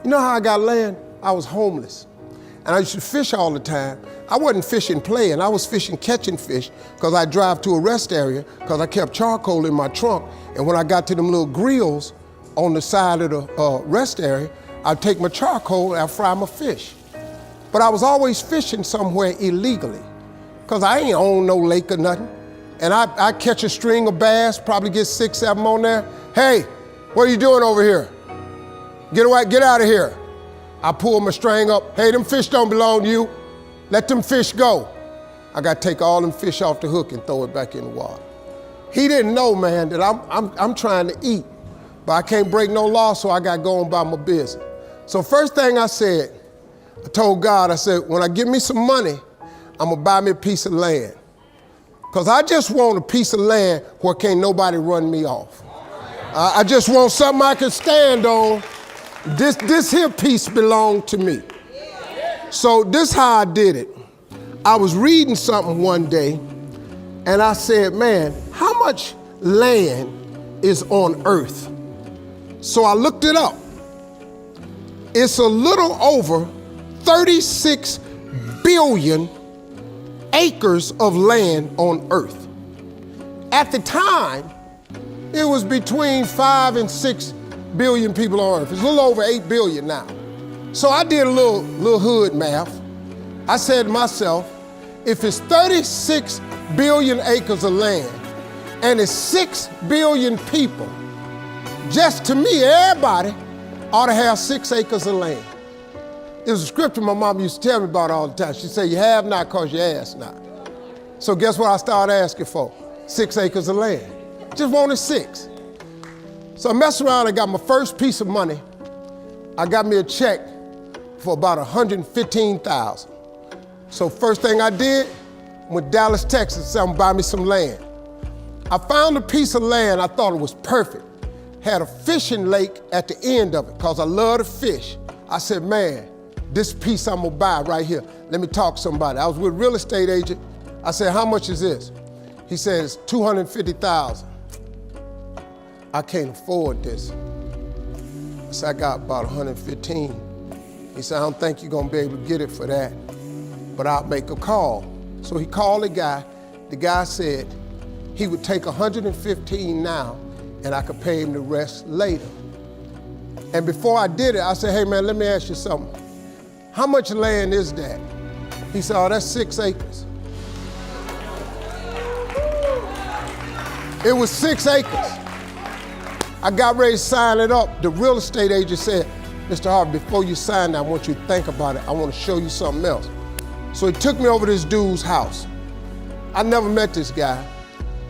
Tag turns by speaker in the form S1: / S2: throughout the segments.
S1: You know how I got land? I was homeless. And I used to fish all the time. I wasn't fishing playing, I was fishing catching fish because I drive to a rest area because I kept charcoal in my trunk. And when I got to them little grills on the side of the rest area, I'd take my charcoal and I'd fry my fish. But I was always fishing somewhere illegally because I ain't own no lake or nothing. And I catch a string of bass, probably get 6, 7 on there. Hey, what are you doing over here? Get away, get out of here. I pull my string up. Hey, them fish don't belong to you. Let them fish go. I got to take all them fish off the hook and throw it back in the water. He didn't know, man, that I'm trying to eat, but I can't break no law, so I got to go on by my business. So first thing I said, I told God, I said, when I get me some money, I'm going to buy me a piece of land. Because I just want a piece of land where can't nobody run me off. I just want something I can stand on. This here piece belonged to me. So this how I did it. I was reading something one day and I said, man, how much land is on earth? So I looked it up. It's a little over 36 billion acres of land on earth. At the time, it was between 5 and 6 billion people on earth. It's a little over 8 billion now. So I did a little hood math. I said to myself, if it's 36 billion acres of land and it's 6 billion people, just to me, everybody ought to have 6 acres of land. It was a scripture my mom used to tell me about all the time. She said, you have not because you ask not. So guess what I started asking for? 6 acres of land. Just wanted 6. So I messed around and got my first piece of money. I got me a check for about $115,000. So first thing I did, went to Dallas, Texas, said I'm gonna buy me some land. I found a piece of land, I thought it was perfect. Had a fishing lake at the end of it, because I love to fish. I said, man, this piece I'm gonna buy right here. Let me talk to somebody. I was with a real estate agent. I said, how much is this? He says, $250,000. I can't afford this. I said, I got about 115. He said, I don't think you're gonna be able to get it for that, but I'll make a call. So he called the guy. The guy said he would take 115 now and I could pay him the rest later. And before I did it, I said, hey man, let me ask you something. How much land is that? He said, oh, that's 6 acres. It was 6 acres. I got ready to sign it up. The real estate agent said, Mr. Harvey, before you sign that, I want you to think about it. I want to show you something else. So he took me over to this dude's house. I never met this guy.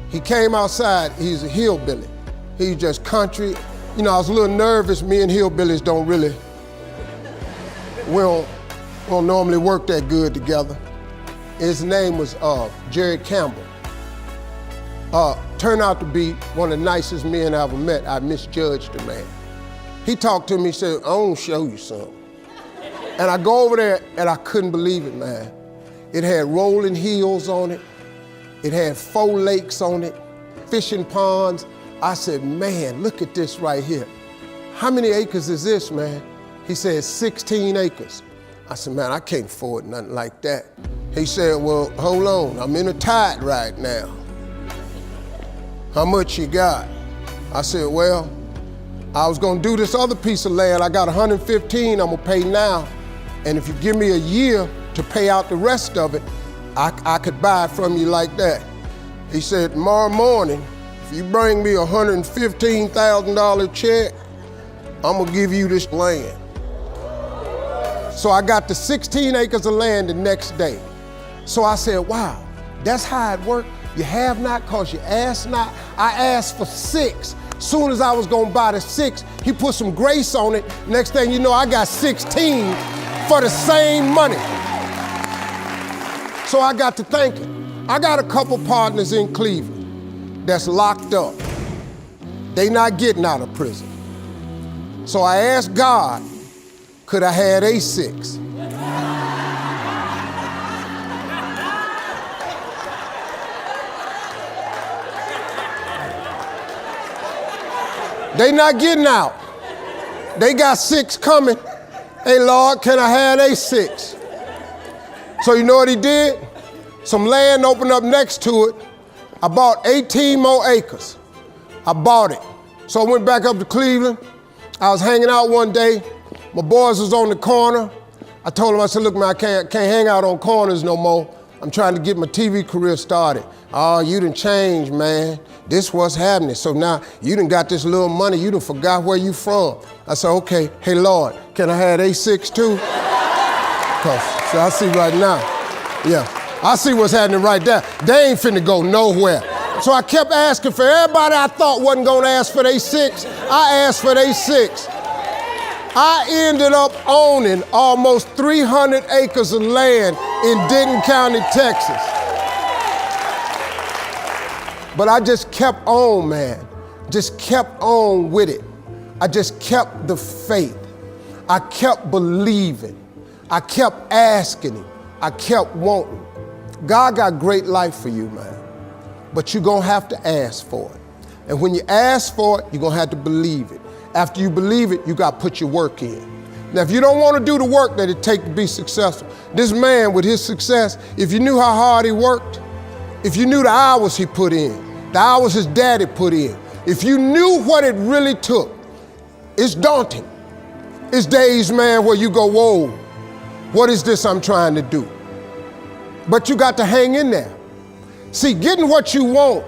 S1: He came outside, he's a hillbilly. He's just country. You know, I was a little nervous. Me and hillbillies don't really, we don't normally work that good together. His name was Jerry Campbell. Turned out to be one of the nicest men I ever met. I misjudged the man. He talked to me, he said, I want to show you something. And I go over there and I couldn't believe it, man. It had rolling hills on it. It had 4 lakes on it, fishing ponds. I said, man, look at this right here. How many acres is this, man? He said, 16 acres. I said, man, I can't afford nothing like that. He said, well, hold on, I'm in a tide right now. How much you got? I said, well, I was gonna do this other piece of land. I got 115 I'm gonna pay now. And if you give me a year to pay out the rest of it, I could buy it from you like that. He said, tomorrow morning, if you bring me a $115,000 check, I'm gonna give you this land. So I got the 16 acres of land the next day. So I said, wow, that's how it worked. You have not because you ask not. I asked for 6. Soon as I was gonna buy the 6, he put some grace on it. Next thing you know, I got 16 for the same money. So I got to thinking, I got a couple partners in Cleveland that's locked up. They not getting out of prison. So I asked God, could I have a 6? They not getting out. They got 6 coming. Hey, Lord, can I have A6? So you know what he did? Some land opened up next to it. I bought 18 more acres. I bought it. So I went back up to Cleveland. I was hanging out one day. My boys was on the corner. I told them, I said, look, man, I can't hang out on corners no more. I'm trying to get my TV career started. Oh, you done changed, man. This what's happening. So now you done got this little money. You done forgot where you from. I said, okay, hey, Lord, can I have A6 too? So I see right now, yeah, I see what's happening right there. They ain't finna go nowhere. So I kept asking for everybody I thought wasn't gonna ask for A6. I asked for A6. I ended up owning almost 300 acres of land in Denton County, Texas. But I just kept on, man. Just kept on with it. I just kept the faith. I kept believing. I kept asking him. I kept wanting. God got great life for you, man. But you're gonna have to ask for it. And when you ask for it, you're gonna have to believe it. After you believe it, you gotta put your work in. Now, if you don't wanna do the work that it takes to be successful, this man with his success, if you knew how hard he worked, if you knew the hours he put in, the hours his daddy put in, if you knew what it really took, it's daunting. It's days, man, where you go, whoa, what is this I'm trying to do? But you got to hang in there. See, getting what you want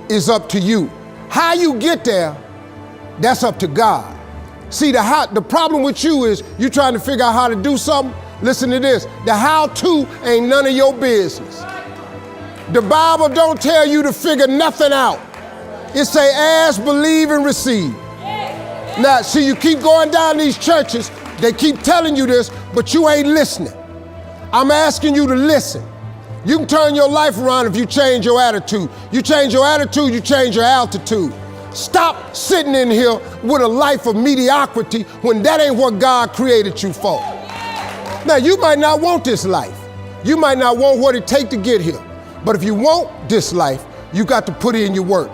S1: is up to you. How you get there, that's up to God. See, the problem with you is you trying to figure out how to do something. Listen to this. The how-to ain't none of your business. The Bible don't tell you to figure nothing out. It say ask, believe, and receive. Now, see, you keep going down these churches, they keep telling you this, but you ain't listening. I'm asking you to listen. You can turn your life around if you change your attitude. You change your attitude, you change your altitude. Stop sitting in here with a life of mediocrity when that ain't what God created you for. Now, you might not want this life. You might not want what it takes to get here. But if you want this life, you got to put in your work.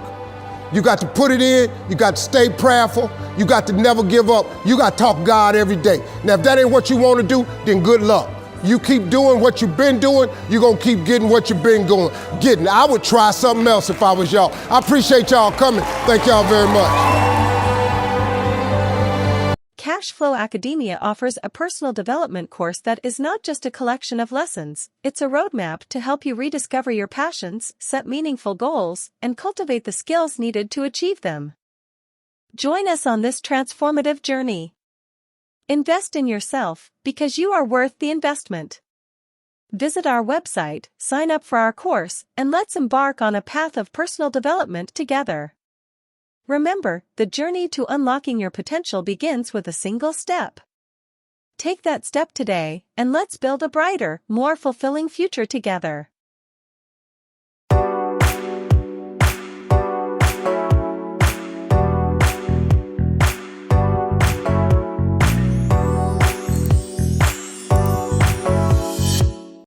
S1: You got to put it in, you got to stay prayerful, you got to never give up, you got to talk God every day. Now, if that ain't what you want to do, then good luck. You keep doing what you've been doing, you're going to keep getting what you've been getting. I would try something else if I was y'all. I appreciate y'all coming. Thank y'all very much.
S2: Cashflow Academia offers a personal development course that is not just a collection of lessons, it's a roadmap to help you rediscover your passions, set meaningful goals, and cultivate the skills needed to achieve them. Join us on this transformative journey. Invest in yourself, because you are worth the investment. Visit our website, sign up for our course, and let's embark on a path of personal development together. Remember, the journey to unlocking your potential begins with a single step. Take that step today, and let's build a brighter, more fulfilling future together.